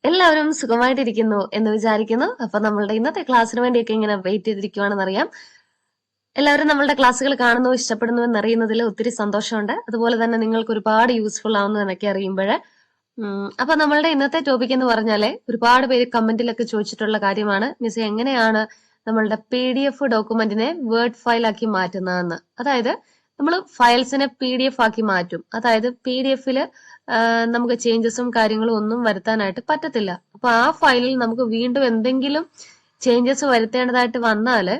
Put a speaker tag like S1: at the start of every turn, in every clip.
S1: എല്ലാവരും സുഖമായിട്ടിരിക്കുന്നു എന്ന് വിചാരിക്കുന്നു. അപ്പൊ നമ്മളുടെ ഇന്നത്തെ ക്ലാസ്സിന് വേണ്ടിയൊക്കെ ഇങ്ങനെ വെയിറ്റ് ചെയ്തിരിക്കുവാണെന്നറിയാം. എല്ലാവരും നമ്മളുടെ ക്ലാസ്സുകൾ കാണുന്നു, ഇഷ്ടപ്പെടുന്നു എന്നറിയുന്നതിൽ ഒത്തിരി സന്തോഷമുണ്ട്. അതുപോലെ തന്നെ നിങ്ങൾക്ക് ഒരുപാട് യൂസ്ഫുൾ ആവുന്നു എന്നൊക്കെ അറിയുമ്പോൾ. അപ്പൊ നമ്മളുടെ ഇന്നത്തെ ടോപ്പിക് എന്ന് പറഞ്ഞാല് ഒരുപാട് പേര് കമന്റിലൊക്കെ ചോദിച്ചിട്ടുള്ള കാര്യമാണ്, മിസ് എങ്ങനെയാണ് നമ്മളുടെ PDF ഡോക്യുമെന്റിനെ വേർഡ് ഫയൽ ആക്കി മാറ്റുന്നതെന്ന്. അതായത് നമ്മൾ ഫയൽസിനെ PDF ആക്കി മാറ്റും. അതായത് PDFല് നമുക്ക് ചേഞ്ചസും കാര്യങ്ങളും ഒന്നും വരുത്താനായിട്ട് പറ്റത്തില്ല. അപ്പൊ ആ ഫയലിൽ നമുക്ക് വീണ്ടും എന്തെങ്കിലും ചേഞ്ചസ് വരുത്തേണ്ടതായിട്ട് വന്നാല്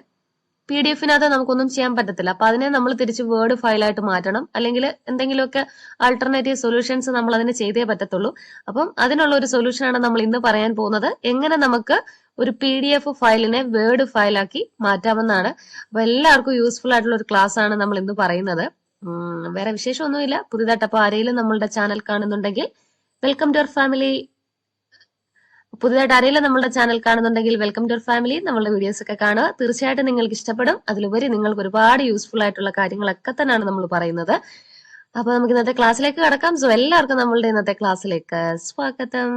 S1: PDF-നകത്ത് നമുക്കൊന്നും ചെയ്യാൻ പറ്റത്തില്ല. അപ്പൊ അതിനെ നമ്മൾ തിരിച്ച് വേർഡ് ഫയലായിട്ട് മാറ്റണം, അല്ലെങ്കിൽ എന്തെങ്കിലുമൊക്കെ ആൾട്ടർനേറ്റീവ് സൊല്യൂഷൻസ് നമ്മൾ അതിന് ചെയ്തേ പറ്റത്തുള്ളൂ. അപ്പം അതിനുള്ള ഒരു സൊല്യൂഷനാണ് നമ്മൾ ഇന്ന് പറയാൻ പോകുന്നത്, എങ്ങനെ നമുക്ക് ഒരു PDF ഫയലിനെ വേർഡ് ഫയലാക്കി മാറ്റാമെന്നാണ്. അപ്പൊ എല്ലാവർക്കും യൂസ്ഫുൾ ആയിട്ടുള്ള ഒരു ക്ലാസ് ആണ് നമ്മൾ ഇന്ന് പറയുന്നത്. വേറെ വിശേഷമൊന്നുമില്ല. പുതിയതായിട്ട് അപ്പൊ ആരെങ്കിലും നമ്മളുടെ ചാനൽ കാണുന്നുണ്ടെങ്കിൽ വെൽക്കം ടു അവർ ഫാമിലി. പുതിയതായിട്ട് ആരെങ്കിലും നമ്മളുടെ ചാനൽ കാണുന്നുണ്ടെങ്കിൽ വെൽക്കം ടു അവർ ഫാമിലി. നമ്മളുടെ വീഡിയോസ് ഒക്കെ കാണുക, തീർച്ചയായിട്ടും നിങ്ങൾക്ക് ഇഷ്ടപ്പെടും. അതിലുപരി നിങ്ങൾക്ക് ഒരുപാട് യൂസ്ഫുൾ ആയിട്ടുള്ള കാര്യങ്ങളൊക്കെ തന്നെയാണ് നമ്മൾ പറയുന്നത്. അപ്പൊ നമുക്ക് ഇന്നത്തെ ക്ലാസ്സിലേക്ക് കടക്കാം. സോ എല്ലാവർക്കും നമ്മളുടെ ഇന്നത്തെ ക്ലാസ്സിലേക്ക് സ്വാഗതം.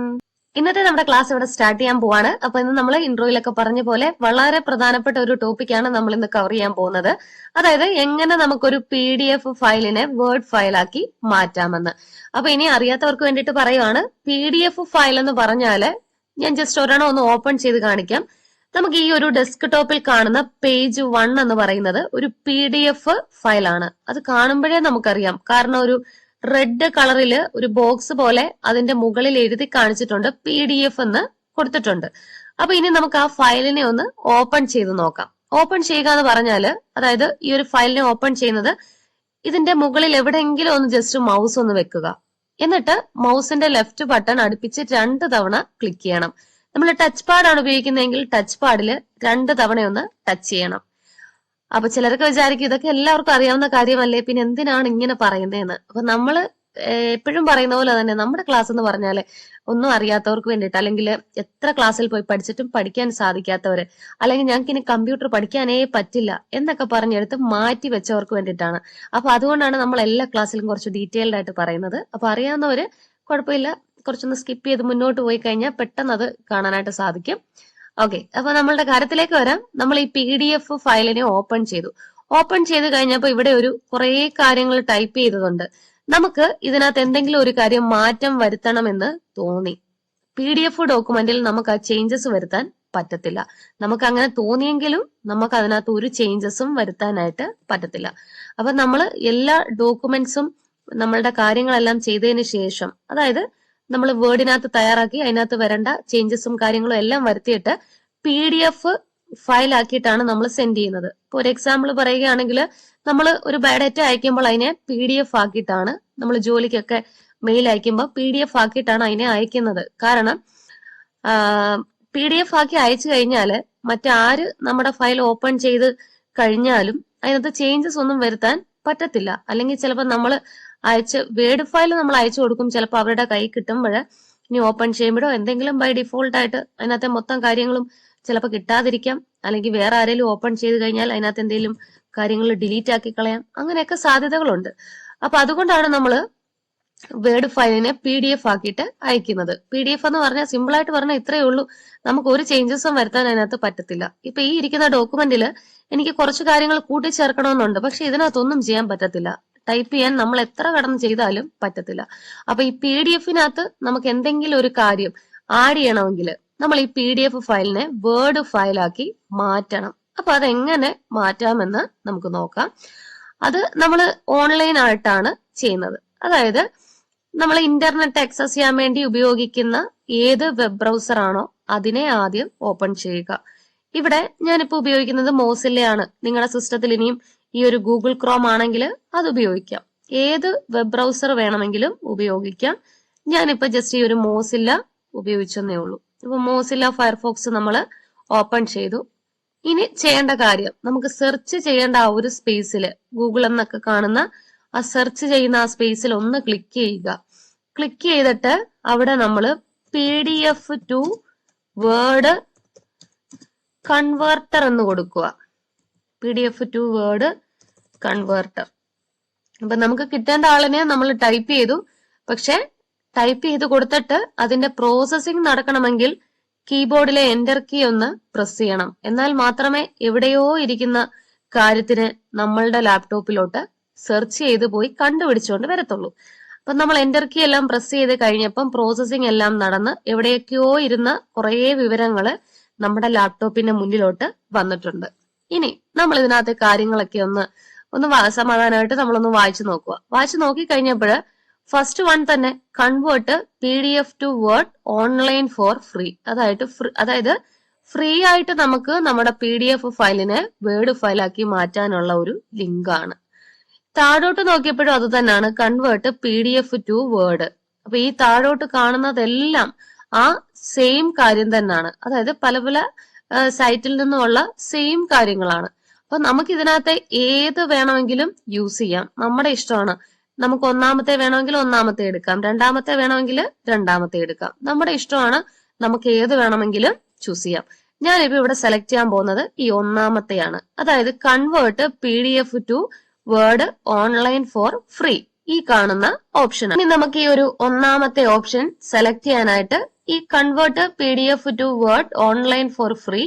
S1: ഇന്നത്തെ നമ്മുടെ ക്ലാസ് ഇവിടെ സ്റ്റാർട്ട് ചെയ്യാൻ പോവാണ്. അപ്പൊ ഇന്ന് നമ്മൾ ഇൻട്രോയിലൊക്കെ പറഞ്ഞ പോലെ വളരെ പ്രധാനപ്പെട്ട ഒരു ടോപ്പിക്കാണ് നമ്മൾ ഇന്ന് കവർ ചെയ്യാൻ പോകുന്നത്. അതായത് എങ്ങനെ നമുക്കൊരു PDF ഫയലിനെ വേർഡ് ഫയലാക്കി മാറ്റാമെന്ന്. അപ്പൊ ഇനി അറിയാത്തവർക്ക് വേണ്ടിയിട്ട് പറയുവാണ്, PDF ഫയൽ എന്ന് പറഞ്ഞാല് ഞാൻ ജസ്റ്റ് ഒരെണ്ണം ഒന്ന് ഓപ്പൺ ചെയ്ത് കാണിക്കാം. നമുക്ക് ഈ ഒരു ഡെസ്ക്ടോപ്പിൽ കാണുന്ന പേജ് 1 എന്ന് പറയുന്നത് ഒരു PDF ഫയലാണ്. അത് കാണുമ്പോഴേ നമുക്കറിയാം, കാരണം ഒരു റെഡ് കളറിൽ ഒരു ബോക്സ് പോലെ അതിന്റെ മുകളിൽ എഴുതി കാണിച്ചിട്ടുണ്ട്, PDF എന്ന് കൊടുത്തിട്ടുണ്ട്. അപ്പൊ ഇനി നമുക്ക് ആ ഫയലിനെ ഒന്ന് ഓപ്പൺ ചെയ്ത് നോക്കാം. ഓപ്പൺ ചെയ്യുക എന്ന് പറഞ്ഞാല്, അതായത് ഈ ഒരു ഫയലിനെ ഓപ്പൺ ചെയ്യുന്നത്, ഇതിന്റെ മുകളിൽ എവിടെയെങ്കിലും ഒന്ന് ജസ്റ്റ് മൗസ് ഒന്ന് വെക്കുക. എന്നിട്ട് മൗസിന്റെ ലെഫ്റ്റ് ബട്ടൺ അടുപ്പിച്ച് 2 തവണ ക്ലിക്ക് ചെയ്യണം. നമ്മൾ ടച്ച് പാഡാണ് ഉപയോഗിക്കുന്നതെങ്കിൽ ടച്ച് പാഡിൽ 2 തവണയൊന്ന് ടച്ച് ചെയ്യണം. അപ്പൊ ചിലർക്ക് വിചാരിക്കും ഇതൊക്കെ എല്ലാവർക്കും അറിയാവുന്ന കാര്യമല്ലേ, പിന്നെ എന്തിനാണ് ഇങ്ങനെ പറയുന്നതെന്ന്. അപ്പൊ നമ്മള് എപ്പോഴും പറയുന്ന പോലെ തന്നെ നമ്മുടെ ക്ലാസ് എന്ന് പറഞ്ഞാല് ഒന്നും അറിയാത്തവർക്ക് വേണ്ടിയിട്ട്, അല്ലെങ്കിൽ എത്ര ക്ലാസ്സിൽ പോയി പഠിച്ചിട്ടും പഠിക്കാൻ സാധിക്കാത്തവര്, അല്ലെങ്കിൽ ഞങ്ങൾക്ക് ഇനി കമ്പ്യൂട്ടർ പഠിക്കാനേ പറ്റില്ല എന്നൊക്കെ പറഞ്ഞെടുത്ത് മാറ്റി വെച്ചവർക്ക് വേണ്ടിയിട്ടാണ്. അപ്പൊ അതുകൊണ്ടാണ് നമ്മൾ എല്ലാ ക്ലാസ്സിലും കുറച്ച് ഡീറ്റെയിൽഡ് ആയിട്ട് പറയുന്നത്. അപ്പൊ അറിയാവുന്നവര് കുഴപ്പമില്ല, കുറച്ചൊന്ന് സ്കിപ്പ് ചെയ്ത് മുന്നോട്ട് പോയി കഴിഞ്ഞാൽ പെട്ടെന്ന് അത് കാണാനായിട്ട് സാധിക്കും. ഓക്കെ, അപ്പൊ നമ്മളുടെ കാര്യത്തിലേക്ക് വരാം. നമ്മൾ ഈ PDF ഫയലിനെ ഓപ്പൺ ചെയ്തു. ഓപ്പൺ ചെയ്ത് കഴിഞ്ഞപ്പോൾ ഇവിടെ ഒരു കുറെ കാര്യങ്ങൾ ടൈപ്പ് ചെയ്തതുണ്ട്. നമുക്ക് ഇതിനകത്ത് എന്തെങ്കിലും ഒരു കാര്യം മാറ്റം വരുത്തണമെന്ന് തോന്നി. PDF ഡോക്യുമെന്റിൽ നമുക്ക് ആ ചേഞ്ചസ് വരുത്താൻ പറ്റത്തില്ല. നമുക്ക് അങ്ങനെ തോന്നിയെങ്കിലും നമുക്ക് അതിനകത്ത് ഒരു ചേഞ്ചസും വരുത്താനായിട്ട് പറ്റത്തില്ല. അപ്പൊ നമ്മൾ എല്ലാ ഡോക്യുമെന്റ്സും നമ്മളുടെ കാര്യങ്ങളെല്ലാം ചെയ്തതിന് ശേഷം, അതായത് നമ്മൾ വേർഡിനകത്ത് തയ്യാറാക്കി അതിനകത്ത് വരേണ്ട ചേഞ്ചസും കാര്യങ്ങളും എല്ലാം വരുത്തിയിട്ട് PDF ഫയൽ ആക്കിയിട്ടാണ് നമ്മൾ സെൻഡ് ചെയ്യുന്നത്. ഇപ്പൊ ഒരു എക്സാമ്പിൾ പറയുകയാണെങ്കിൽ, നമ്മൾ ഒരു ബയോഡേറ്റ അയക്കുമ്പോൾ അതിനെ PDF ആക്കിയിട്ടാണ് നമ്മൾ ജോലിക്കൊക്കെ മെയിൽ അയക്കുമ്പോൾ PDF ആക്കിയിട്ടാണ് അതിനെ അയക്കുന്നത്. കാരണം PDF ആക്കി അയച്ചു കഴിഞ്ഞാല് മറ്റാര് നമ്മുടെ ഫയൽ ഓപ്പൺ ചെയ്ത് കഴിഞ്ഞാലും അതിനകത്ത് ചേഞ്ചസ് ഒന്നും വരുത്താൻ പറ്റത്തില്ല. അല്ലെങ്കിൽ ചിലപ്പോൾ നമ്മൾ വേർഡ് ഫയൽ നമ്മൾ അയച്ചു കൊടുക്കും, ചിലപ്പോൾ അവരുടെ കൈ കിട്ടുമ്പോൾ ഇനി ഓപ്പൺ ചെയ്യുമ്പോഴോ എന്തെങ്കിലും ബൈ ഡിഫോൾട്ട് ആയിട്ട് അതിനകത്തെ മൊത്തം കാര്യങ്ങളും ചിലപ്പോൾ കിട്ടാതിരിക്കാം, അല്ലെങ്കിൽ വേറെ ആരെങ്കിലും ഓപ്പൺ ചെയ്ത് കഴിഞ്ഞാൽ അതിനകത്ത് എന്തെങ്കിലും കാര്യങ്ങൾ ഡിലീറ്റ് ആക്കി കളയാം, അങ്ങനെയൊക്കെ സാധ്യതകളുണ്ട്. അപ്പൊ അതുകൊണ്ടാണ് നമ്മൾ വേർഡ് ഫയലിനെ PDF ആക്കിയിട്ട് അയക്കുന്നത്. PDF എന്ന് പറഞ്ഞാൽ സിമ്പിൾ ആയിട്ട് പറഞ്ഞാൽ ഇത്രയേ ഉള്ളൂ, നമുക്ക് ഒരു ചേഞ്ചസും വരുത്താൻ അതിനകത്ത് പറ്റത്തില്ല. ഇപ്പൊ ഈ ഇരിക്കുന്ന ഡോക്യുമെന്റിൽ എനിക്ക് കുറച്ച് കാര്യങ്ങൾ കൂട്ടിച്ചേർക്കണമെന്നുണ്ട്, പക്ഷെ ഇതിനകത്തൊന്നും ചെയ്യാൻ പറ്റത്തില്ല. ടൈപ്പ് ചെയ്യാൻ നമ്മൾ എത്ര കടന്ന് ചെയ്താലും പറ്റത്തില്ല. അപ്പൊ ഈ PDF-നകത്ത് നമുക്ക് എന്തെങ്കിലും ഒരു കാര്യം ആഡ് ചെയ്യണമെങ്കിൽ നമ്മൾ ഈ PDF ഫയലിനെ വേർഡ് ഫയലാക്കി മാറ്റണം. അപ്പൊ അതെങ്ങനെ മാറ്റാമെന്ന് നമുക്ക് നോക്കാം. അത് നമ്മൾ ഓൺലൈൻ ആയിട്ടാണ് ചെയ്യുന്നത്. അതായത് നമ്മൾ ഇന്റർനെറ്റ് ആക്സസ് ചെയ്യാൻ വേണ്ടി ഉപയോഗിക്കുന്ന ഏത് വെബ് ബ്രൗസർ ആണോ അതിനെ ആദ്യം ഓപ്പൺ ചെയ്യുക. ഇവിടെ ഞാനിപ്പോ ഉപയോഗിക്കുന്നത് മോസില്ലയാണ്. നിങ്ങളുടെ സിസ്റ്റത്തിൽ ഇനിയും ഈ ഒരു ഗൂഗിൾ ക്രോം ആണെങ്കിൽ അത് ഉപയോഗിക്കാം. ഏത് വെബ് ബ്രൗസർ വേണമെങ്കിലും ഉപയോഗിക്കാം. ഞാനിപ്പോ ജസ്റ്റ് ഈ ഒരു മോസില്ല ഉപയോഗിച്ചെന്നേ ഉള്ളൂ. ഇപ്പൊ മോസില്ല ഫയർഫോക്സ് നമ്മൾ ഓപ്പൺ ചെയ്തു. ഇനി ചെയ്യേണ്ട കാര്യം, നമുക്ക് സെർച്ച് ചെയ്യേണ്ട ആ ഒരു സ്പേസിൽ, ഗൂഗിൾ എന്നൊക്കെ കാണുന്ന ആ സെർച്ച് ചെയ്യുന്ന ആ സ്പേസിൽ ഒന്ന് ക്ലിക്ക് ചെയ്യുക. ക്ലിക്ക് ചെയ്തിട്ട് അവിടെ നമ്മൾ PDF ടു വേർഡ് കൺവേർട്ടർ എന്ന് കൊടുക്കുക. PDF to word converter. അപ്പൊ നമുക്ക് കിട്ടേണ്ട ആളിനെ നമ്മൾ ടൈപ്പ് ചെയ്തു, പക്ഷെ ടൈപ്പ് ചെയ്ത് കൊടുത്തിട്ട് അതിന്റെ പ്രോസസ്സിംഗ് നടക്കണമെങ്കിൽ കീബോർഡിലെ എന്റർ കീ ഒന്ന് പ്രസ് ചെയ്യണം. എന്നാൽ മാത്രമേ എവിടെയോ ഇരിക്കുന്ന കാര്യത്തിന് നമ്മളുടെ ലാപ്ടോപ്പിലോട്ട് സെർച്ച് ചെയ്ത് പോയി കണ്ടുപിടിച്ചുകൊണ്ട് വരത്തുള്ളൂ. അപ്പൊ നമ്മൾ എന്റർ കീ എല്ലാം പ്രസ് ചെയ്ത് കഴിഞ്ഞപ്പം പ്രോസസ്സിംഗ് എല്ലാം നടന്ന് എവിടെയൊക്കെയോ ഇരുന്ന കുറേ വിവരങ്ങള് നമ്മുടെ ലാപ്ടോപ്പിന്റെ മുന്നിലോട്ട് വന്നിട്ടുണ്ട്. ഇനി നമ്മൾ ഇതിനകത്തെ കാര്യങ്ങളൊക്കെ ഒന്ന് സമാധാനമായിട്ട് നമ്മളൊന്ന് വായിച്ചു നോക്കുക. വായിച്ചു നോക്കി കഴിഞ്ഞപ്പോൾ ഫസ്റ്റ് വൺ തന്നെ convert PDF to word online for free. അതായത് ഫ്രീ ആയിട്ട് നമുക്ക് നമ്മുടെ PDF ഫയലിനെ വേർഡ് ഫയലാക്കി മാറ്റാനുള്ള ഒരു ലിങ്ക് ആണ്. താഴോട്ട് നോക്കിയപ്പോഴും അത് തന്നെയാണ്, കൺവേർട്ട് PDF ടു വേർഡ്. അപ്പൊ ഈ താഴോട്ട് കാണുന്നതെല്ലാം ആ സെയിം കാര്യം തന്നെയാണ്. അതായത് പല പല സൈറ്റിൽ നിന്നുമുള്ള സെയിം കാര്യങ്ങളാണ്. അപ്പൊ നമുക്ക് ഇതിനകത്ത് ഏത് വേണമെങ്കിലും യൂസ് ചെയ്യാം, നമ്മുടെ ഇഷ്ടമാണ്. നമുക്ക് ഒന്നാമത്തെ വേണമെങ്കിൽ ഒന്നാമത്തെ എടുക്കാം, രണ്ടാമത്തെ വേണമെങ്കിൽ രണ്ടാമത്തെ എടുക്കാം, നമ്മുടെ ഇഷ്ടമാണ്. നമുക്ക് ഏത് വേണമെങ്കിലും ചൂസ് ചെയ്യാം. ഞാനിപ്പോ ഇവിടെ സെലക്ട് ചെയ്യാൻ പോകുന്നത് ഈ ഒന്നാമത്തെയാണ്. അതായത് convert PDF to word online for free, ഈ കാണുന്ന ഓപ്ഷൻ. ഇനി നമുക്ക് ഈ ഒരു ഒന്നാമത്തെ ഓപ്ഷൻ സെലക്ട് ചെയ്യാനായിട്ട് ഈ convert PDF to word online for free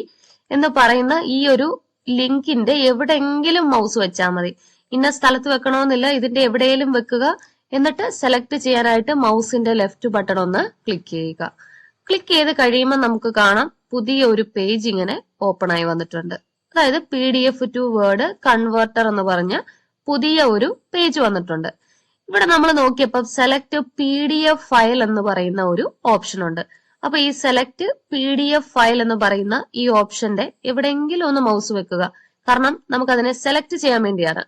S1: എന്ന് പറയുന്ന ഈ ഒരു ലിങ്കിന്റെ എവിടെയെങ്കിലും മൗസ് വെച്ചാൽ മതി. ഇന്ന സ്ഥലത്ത് വെക്കണമെന്നില്ല, ഇതിന്റെ എവിടെയെങ്കിലും വെക്കുക. എന്നിട്ട് സെലക്ട് ചെയ്യാനായിട്ട് മൗസിന്റെ ലെഫ്റ്റ് ബട്ടൺ ഒന്ന് ക്ലിക്ക് ചെയ്യുക. ക്ലിക്ക് ചെയ്ത് കഴിയുമ്പോൾ നമുക്ക് കാണാം പുതിയ ഒരു പേജ് ഇങ്ങനെ ഓപ്പൺ ആയി വന്നിട്ടുണ്ട്. അതായത് PDF ടു വേർഡ് കൺവേർട്ടർ എന്ന് പറഞ്ഞ പുതിയ ഒരു പേജ് വന്നിട്ടുണ്ട്. ഇവിടെ നമ്മൾ നോക്കിയപ്പോൾ സെലക്ട് PDF ഫയൽ എന്ന് പറയുന്ന ഒരു ഓപ്ഷൻ ഉണ്ട്. അപ്പൊ ഈ സെലക്ട് PDF ഫയൽ എന്ന് പറയുന്ന ഈ ഓപ്ഷന്റെ എവിടെയെങ്കിലും ഒന്ന് മൗസ് വെക്കുക. കാരണം നമുക്ക് അതിനെ സെലക്ട് ചെയ്യാൻ വേണ്ടിയാണ്.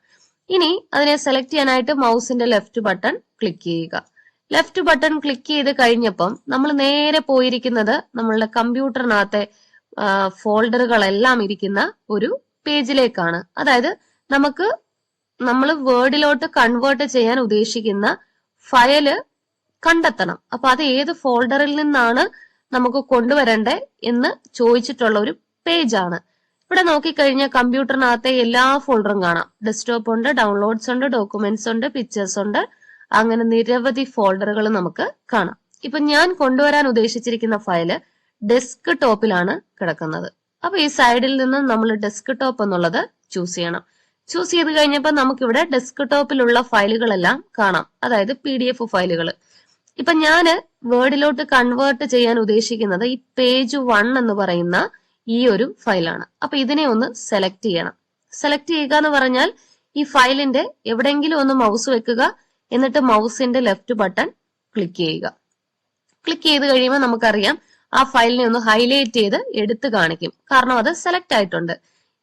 S1: ഇനി അതിനെ സെലക്ട് ചെയ്യാനായിട്ട് മൗസിന്റെ ലെഫ്റ്റ് ബട്ടൺ ക്ലിക്ക് ചെയ്യുക. ലെഫ്റ്റ് ബട്ടൺ ക്ലിക്ക് ചെയ്ത് കഴിഞ്ഞപ്പം നമ്മൾ നേരെ പോയിരിക്കുന്നത് നമ്മളുടെ കമ്പ്യൂട്ടറിനകത്തെ ഫോൾഡറുകളെല്ലാം ഇരിക്കുന്ന ഒരു പേജിലേക്കാണ്. അതായത് നമ്മൾ വേർഡിലോട്ട് കൺവേർട്ട് ചെയ്യാൻ ഉദ്ദേശിക്കുന്ന ഫയല് കണ്ടെത്തണം. അപ്പൊ അത് ഏത് ഫോൾഡറിൽ നിന്നാണ് നമുക്ക് കൊണ്ടുവരണ്ടേ എന്ന് ചോദിച്ചിട്ടുള്ള ഒരു പേജാണ്. ഇവിടെ നോക്കിക്കഴിഞ്ഞാൽ കമ്പ്യൂട്ടറിനകത്തെ എല്ലാ ഫോൾഡറും കാണാം. ഡെസ്ക്ടോപ്പ് ഉണ്ട്, ഡൗൺലോഡ്സ് ഉണ്ട്, ഡോക്യുമെന്റ്സ് ഉണ്ട്, പിക്ചേഴ്സ് ഉണ്ട്, അങ്ങനെ നിരവധി ഫോൾഡറുകൾ നമുക്ക് കാണാം. ഇപ്പൊ ഞാൻ കൊണ്ടുവരാൻ ഉദ്ദേശിച്ചിരിക്കുന്ന ഫയല് ഡെസ്ക് ടോപ്പിലാണ് കിടക്കുന്നത്. അപ്പൊ ഈ സൈഡിൽ നിന്ന് നമ്മൾ ഡെസ്ക് ടോപ്പ് എന്നുള്ളത് ചൂസ് ചെയ്യണം. ചൂസ് ചെയ്ത് കഴിഞ്ഞപ്പോൾ നമുക്കിവിടെ ഡെസ്ക് ടോപ്പിലുള്ള ഫയലുകളെല്ലാം കാണാം, അതായത് PDF ഫയലുകൾ. ഇപ്പൊ ഞാന് വേർഡിലോട്ട് കൺവേർട്ട് ചെയ്യാൻ ഉദ്ദേശിക്കുന്നത് ഈ പേജ് 1 എന്ന് പറയുന്ന ഈ ഒരു ഫയലാണ്. അപ്പൊ ഇതിനെ ഒന്ന് സെലക്ട് ചെയ്യണം. സെലക്ട് ചെയ്യുക എന്ന് പറഞ്ഞാൽ ഈ ഫയലിന്റെ എവിടെയെങ്കിലും ഒന്ന് മൗസ് വെക്കുക, എന്നിട്ട് മൗസിന്റെ ലെഫ്റ്റ് ബട്ടൺ ക്ലിക്ക് ചെയ്യുക. ക്ലിക്ക് ചെയ്ത് കഴിയുമ്പോൾ നമുക്കറിയാം ആ ഫയലിനെ ഒന്ന് ഹൈലൈറ്റ് ചെയ്ത് എടുത്ത് കാണിക്കും, കാരണം അത് സെലക്ട് ആയിട്ടുണ്ട്.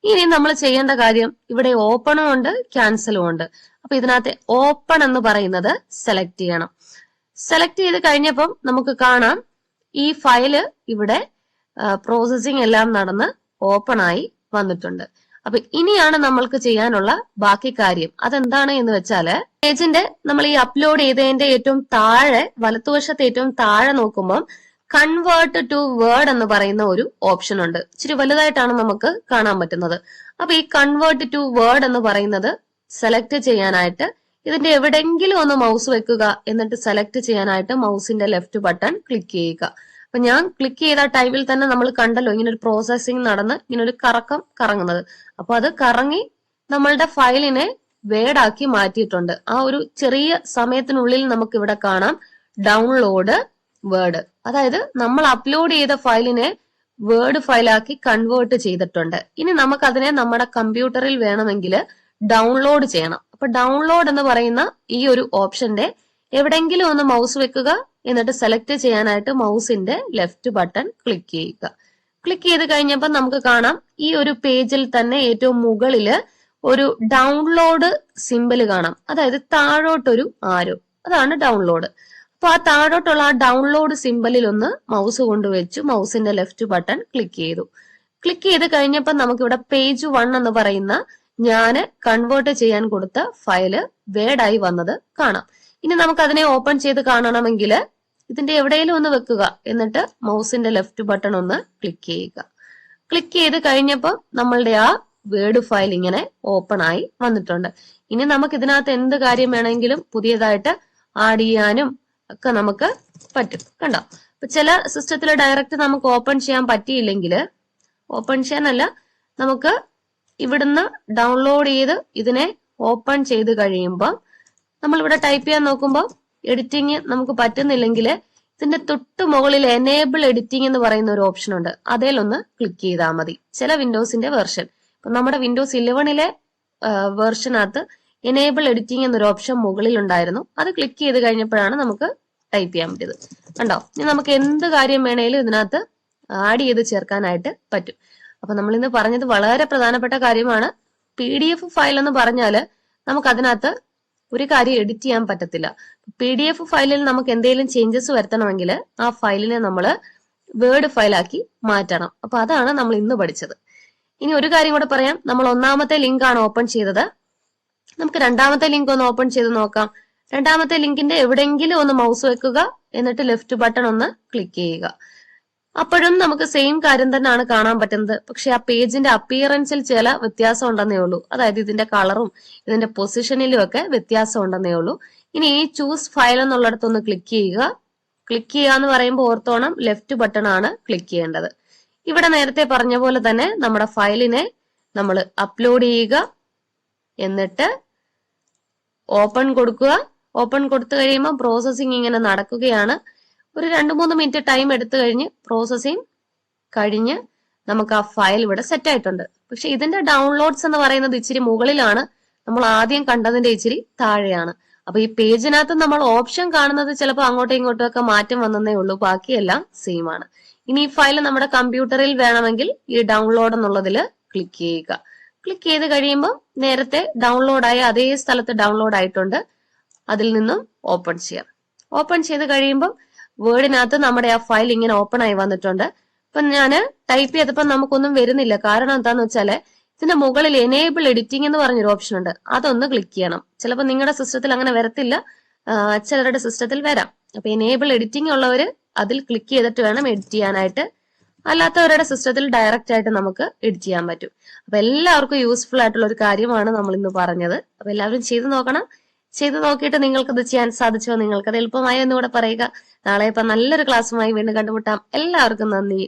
S1: ഇനി നമ്മൾ ചെയ്യേണ്ട കാര്യം ഇവിടെ ഓപ്പണും ഉണ്ട് ക്യാൻസലും ഉണ്ട്. അപ്പൊ ഇതിനകത്ത് ഓപ്പൺ എന്ന് പറയുന്നത് സെലക്ട് ചെയ്യണം. സെലക്ട് ചെയ്ത് കഴിഞ്ഞപ്പം നമുക്ക് കാണാം ഈ ഫയല് ഇവിടെ പ്രോസസ്സിംഗ് എല്ലാം നടന്ന് ഓപ്പൺ ആയി വന്നിട്ടുണ്ട്. അപ്പൊ ഇനിയാണ് നമ്മൾക്ക് ചെയ്യാനുള്ള ബാക്കി കാര്യം. അതെന്താണ് എന്ന് വെച്ചാല് പേജിന്റെ നമ്മൾ ഈ അപ്ലോഡ് ചെയ്തതിന്റെ ഏറ്റവും താഴെ വലത്തുവശത്ത് ഏറ്റവും താഴെ നോക്കുമ്പോൾ കൺവേർട്ട് ടു വേർഡ് എന്ന് പറയുന്ന ഒരു ഓപ്ഷൻ ഉണ്ട്. ഇച്ചിരി വലുതായിട്ടാണ് നമുക്ക് കാണാൻ പറ്റുന്നത്. അപ്പൊ ഈ കൺവേർട്ട് ടു വേർഡ് എന്ന് പറയുന്നത് സെലക്ട് ചെയ്യാനായിട്ട് ഇതിന്റെ എവിടെയെങ്കിലും ഒന്ന് മൗസ് വെക്കുക, എന്നിട്ട് സെലക്ട് ചെയ്യാനായിട്ട് മൗസിന്റെ ലെഫ്റ്റ് ബട്ടൺ ക്ലിക്ക് ചെയ്യുക. അപ്പൊ ഞാൻ ക്ലിക്ക് ചെയ്ത ടൈമിൽ തന്നെ നമ്മൾ കണ്ടല്ലോ ഇങ്ങനെ ഒരു പ്രോസസ്സിംഗ് നടന്ന് ഇങ്ങനെ ഒരു കറക്കം കറങ്ങുന്നത്. അപ്പൊ അത് കറങ്ങി നമ്മളുടെ ഫയലിനെ വേർഡാക്കി മാറ്റിയിട്ടുണ്ട്. ആ ഒരു ചെറിയ സമയത്തിനുള്ളിൽ നമുക്ക് ഇവിടെ കാണാം ഡൗൺലോഡ് വേർഡ്. അതായത് നമ്മൾ അപ്ലോഡ് ചെയ്ത ഫയലിനെ വേർഡ് ഫയലാക്കി കൺവേർട്ട് ചെയ്തിട്ടുണ്ട്. ഇനി നമുക്ക് അതിനെ നമ്മുടെ കമ്പ്യൂട്ടറിൽ വേണമെങ്കിൽ ഡൗൺലോഡ് ചെയ്യണം. അപ്പൊ ഡൗൺലോഡ് എന്ന് പറയുന്ന ഈ ഒരു ഓപ്ഷന്റെ എവിടെയെങ്കിലും ഒന്ന് മൗസ് വെക്കുക, എന്നിട്ട് സെലക്ട് ചെയ്യാനായിട്ട് മൗസിന്റെ ലെഫ്റ്റ് ബട്ടൺ ക്ലിക്ക് ചെയ്യുക. ക്ലിക്ക് ചെയ്ത് കഴിഞ്ഞപ്പോൾ നമുക്ക് കാണാം ഈ ഒരു പേജിൽ തന്നെ ഏറ്റവും മുകളില് ഒരു ഡൗൺലോഡ് സിമ്പല് കാണാം. അതായത് താഴോട്ടൊരു ആരോ, അതാണ് ഡൗൺലോഡ്. അപ്പൊ ആ താഴോട്ടുള്ള ആ ഡൗൺലോഡ് സിമ്പലിൽ ഒന്ന് മൗസ് കൊണ്ടുവച്ചു മൗസിന്റെ ലെഫ്റ്റ് ബട്ടൺ ക്ലിക്ക് ചെയ്തു. ക്ലിക്ക് ചെയ്ത് കഴിഞ്ഞപ്പോൾ നമുക്കിവിടെ പേജ് 1 എന്ന് പറയുന്ന ഞാന് കൺവേർട്ട് ചെയ്യാൻ കൊടുത്ത ഫയല് വേർഡായി വന്നത് കാണാം. ഇനി നമുക്ക് അതിനെ ഓപ്പൺ ചെയ്ത് കാണണമെങ്കിൽ ഇതിന്റെ എവിടെയെങ്കിലും ഒന്ന് വെക്കുക, എന്നിട്ട് മൗസിന്റെ ലെഫ്റ്റ് ബട്ടൺ ഒന്ന് ക്ലിക്ക് ചെയ്യുക. ക്ലിക്ക് ചെയ്ത് കഴിഞ്ഞപ്പോൾ നമ്മളുടെ ആ വേർഡ് ഫയൽ ഇങ്ങനെ ഓപ്പൺ ആയി വന്നിട്ടുണ്ട്. ഇനി നമുക്ക് ഇതിനകത്ത് എന്ത് കാര്യം വേണമെങ്കിലും പുതിയതായിട്ട് ആഡ് ചെയ്യാനും ഒക്കെ നമുക്ക് പറ്റും. കണ്ടോ? അപ്പൊ ചില സിസ്റ്റത്തിൽ ഡയറക്റ്റ് നമുക്ക് ഓപ്പൺ ചെയ്യാൻ പറ്റിയില്ലെങ്കിൽ, ഓപ്പൺ ചെയ്യാനല്ല, നമുക്ക് ഇവിടുന്ന് ഡൗൺലോഡ് ചെയ്ത് ഇതിനെ ഓപ്പൺ ചെയ്ത് കഴിയുമ്പോൾ നമ്മളിവിടെ ടൈപ്പ് ചെയ്യാൻ നോക്കുമ്പോൾ എഡിറ്റിംഗ് നമുക്ക് പറ്റുന്നില്ലെങ്കിൽ ഇതിന്റെ തൊട്ട് മുകളിൽ എനേബിൾ എഡിറ്റിംഗ് എന്ന് പറയുന്ന ഒരു ഓപ്ഷൻ ഉണ്ട്. അതിലൊന്ന് ക്ലിക്ക് ചെയ്താൽ മതി. ചില വിൻഡോസിന്റെ വെർഷൻ, ഇപ്പൊ നമ്മുടെ വിൻഡോസ് 11 വേർഷനകത്ത് എനേബിൾ എഡിറ്റിംഗ് എന്നൊരു ഓപ്ഷൻ മുകളിൽ ഉണ്ടായിരുന്നു. അത് ക്ലിക്ക് ചെയ്ത് കഴിഞ്ഞപ്പോഴാണ് നമുക്ക് ടൈപ്പ് ചെയ്യാൻ പറ്റിയത്. കണ്ടോ? ഇനി നമുക്ക് എന്ത് കാര്യം വേണേലും ഇതിനകത്ത് ആഡ് ചെയ്ത് ചേർക്കാനായിട്ട് പറ്റും. അപ്പൊ നമ്മൾ ഇന്ന് പറഞ്ഞത് വളരെ പ്രധാനപ്പെട്ട കാര്യമാണ്. PDF ഫയൽ എന്ന് പറഞ്ഞാല് നമുക്ക് അതിനകത്ത് ഒരു കാര്യം എഡിറ്റ് ചെയ്യാൻ പറ്റത്തില്ല. PDF ഫയലിൽ നമുക്ക് എന്തെങ്കിലും ചേഞ്ചസ് വരുത്തണമെങ്കിൽ ആ ഫയലിനെ നമ്മൾ വേർഡ് ഫയലാക്കി മാറ്റണം. അപ്പൊ അതാണ് നമ്മൾ ഇന്ന് പഠിച്ചത്. ഇനി ഒരു കാര്യം കൂടെ പറയാം. നമ്മൾ ഒന്നാമത്തെ ലിങ്ക് ആണ് ഓപ്പൺ ചെയ്തത്. നമുക്ക് രണ്ടാമത്തെ ലിങ്ക് ഒന്ന് ഓപ്പൺ ചെയ്ത് നോക്കാം. രണ്ടാമത്തെ ലിങ്കിന്റെ എവിടെയെങ്കിലും ഒന്ന് മൗസ് വെക്കുക, എന്നിട്ട് ലെഫ്റ്റ് ബട്ടൺ ഒന്ന് ക്ലിക്ക് ചെയ്യുക. അപ്പോഴും നമുക്ക് സെയിം കാര്യം തന്നെയാണ് കാണാൻ പറ്റുന്നത്. പക്ഷെ ആ പേജിന്റെ അപ്പിയറൻസിൽ ചില വ്യത്യാസം ഉണ്ടെന്നേ ഉള്ളൂ. അതായത് ഇതിന്റെ കളറും ഇതിന്റെ പൊസിഷനിലും ഒക്കെ വ്യത്യാസം ഉണ്ടെന്നേ ഉള്ളൂ. ഇനി ഈ ചൂസ് ഫയൽ എന്നുള്ളിടത്തൊന്ന് ക്ലിക്ക് ചെയ്യുക. ക്ലിക്ക് ചെയ്യുക എന്ന് പറയുമ്പോൾ ഓർത്തോണം, ലെഫ്റ്റ് ബട്ടൺ ആണ് ക്ലിക്ക് ചെയ്യേണ്ടത്. ഇവിടെ നേരത്തെ പറഞ്ഞ പോലെ തന്നെ നമ്മുടെ ഫയലിനെ നമ്മൾ അപ്ലോഡ് ചെയ്യുക, എന്നിട്ട് ഓപ്പൺ കൊടുക്കുക. ഓപ്പൺ കൊടുത്തു കഴിയുമ്പോൾ പ്രോസസ്സിംഗ് ഇങ്ങനെ നടക്കുകയാണ്. ഒരു 2-3 മിനിറ്റ് ടൈം എടുത്തു കഴിഞ്ഞ് പ്രോസസ്സിംഗ് കഴിഞ്ഞ് നമുക്ക് ആ ഫയൽ ഇവിടെ സെറ്റ് ആയിട്ടുണ്ട്. പക്ഷെ ഇതിന്റെ ഡൗൺലോഡ്സ് എന്ന് പറയുന്നത് ഇച്ചിരി മുകളിലാണ്, നമ്മൾ ആദ്യം കണ്ടതിന്റെ ഇച്ചിരി താഴെയാണ്. അപ്പൊ ഈ പേജിനകത്ത് നമ്മൾ ഓപ്ഷൻ കാണുന്നത് ചിലപ്പോൾ അങ്ങോട്ടും ഇങ്ങോട്ടും ഒക്കെ മാറ്റം വന്നേ ഉള്ളൂ, ബാക്കിയെല്ലാം സെയിം ആണ്. ഇനി ഈ ഫയൽ നമ്മുടെ കമ്പ്യൂട്ടറിൽ വേണമെങ്കിൽ ഈ ഡൗൺലോഡ് എന്നുള്ളതിൽ ക്ലിക്ക് ചെയ്യുക. ക്ലിക്ക് ചെയ്ത് കഴിയുമ്പോൾ നേരത്തെ ഡൗൺലോഡ് ആയ അതേ സ്ഥലത്ത് ഡൗൺലോഡ് ആയിട്ടുണ്ട്. അതിൽ നിന്നും ഓപ്പൺ ചെയ്യാം. ഓപ്പൺ ചെയ്ത് കഴിയുമ്പോൾ വേർഡിനകത്ത് നമ്മുടെ ആ ഫയൽ ഇങ്ങനെ ഓപ്പൺ ആയി വന്നിട്ടുണ്ട്. ഇപ്പൊ ഞാൻ ടൈപ്പ് ചെയ്തപ്പോൾ നമുക്കൊന്നും വരുന്നില്ല. കാരണം എന്താന്ന് വെച്ചാല് ഇതിന്റെ മുകളിൽ എനേബിൾ എഡിറ്റിംഗ് എന്ന് പറഞ്ഞൊരു ഓപ്ഷൻ ഉണ്ട്. അതൊന്ന് ക്ലിക്ക് ചെയ്യണം. ചിലപ്പോൾ നിങ്ങളുടെ സിസ്റ്റത്തിൽ അങ്ങനെ വരത്തില്ല, ചിലരുടെ സിസ്റ്റത്തിൽ വരാം. അപ്പൊ എനേബിൾ എഡിറ്റിംഗ് ഉള്ളവര് അതിൽ ക്ലിക്ക് ചെയ്തിട്ട് വേണം എഡിറ്റ് ചെയ്യാനായിട്ട്. അല്ലാത്തവരുടെ സിസ്റ്റത്തിൽ ഡയറക്റ്റ് ആയിട്ട് നമുക്ക് എഡിറ്റ് ചെയ്യാൻ പറ്റും. അപ്പൊ എല്ലാവർക്കും യൂസ്ഫുൾ ആയിട്ടുള്ള ഒരു കാര്യമാണ് നമ്മൾ ഇന്ന് പറഞ്ഞത്. അപ്പൊ എല്ലാവരും ചെയ്തു നോക്കണം. ചെയ്തു നോക്കിയിട്ട് നിങ്ങൾക്കത് ചെയ്യാൻ സാധിച്ചോ, നിങ്ങൾക്കത് എളുപ്പമായോ എന്നുകൂടെ പറയുക. നാളെ ഇപ്പൊ നല്ലൊരു ക്ലാസ്സുമായി വീണ്ടും കണ്ടുമുട്ടാം. എല്ലാവർക്കും നന്ദി.